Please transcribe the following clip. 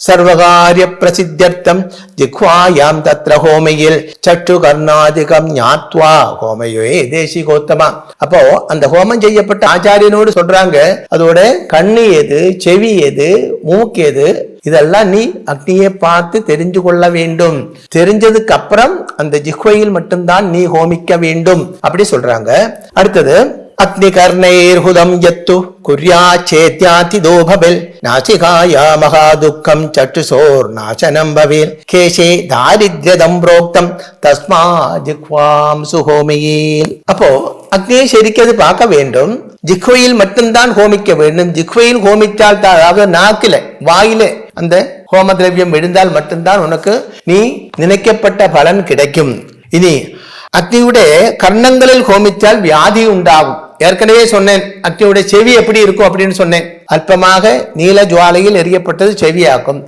சர்வகாரிய பிரசித்தியர்த்தம் ஜிஹ்வாயாம் தத்ர ஹோமையில் சட்டு கர்ணாதிகம் ஞாத்வா ஹோமயோயே தேசிகோத்தமா. அப்போ அந்த ஹோமம் செய்யப்பட்ட ஆச்சாரியனோடு சொல்றாங்க, அதோட கண்ணு எது, செவி எது, மூக்கு எது, இதெல்லாம் நீ அக்னியை பார்த்து தெரிஞ்சு கொள்ள வேண்டும். தெரிஞ்சதுக்கு அப்புறம் அந்த ஜிஹ்வையில் மட்டும்தான் நீ ஹோமிக்க வேண்டும் அப்படி சொல்றாங்க. அடுத்தது அக்னி கர்ணைர்ஹுதம் யத்து குர்யா சேத்யாதி தோபபெல் நாசிகாயா மகாதுக்கம் சட்டுசோர் நாசனம் பவேல் கேசே தாரித்யதம் புரோக்தம் தஸ்மா ஜிஹ்வாம் சுஹோமியேல். அப்போ அக்னியை சரிக்கிறது பார்க்க வேண்டும். ஜிஹ்வையில் மட்டும்தான் ஹோமிக்க வேண்டும். ஜிஹ்வையில் ஹோமித்தால் அதாவது நாக்கில வாயில அந்த ஹோம திரவியம் விழுந்தால் மட்டும்தான் உனக்கு நீ நினைக்கப்பட்ட பலன் கிடைக்கும். இனி அக்னியுடைய கர்ணங்களில் ஹோமித்தால் வியாதி உண்டாகும். ஏற்கனவே சொன்னேன் அக்னியுடைய செவி எப்படி இருக்கும் அப்படின்னு சொன்னேன். அல்பமாக நீல ஜுவாலையில் எரியப்பட்டது செவியாக்கும்.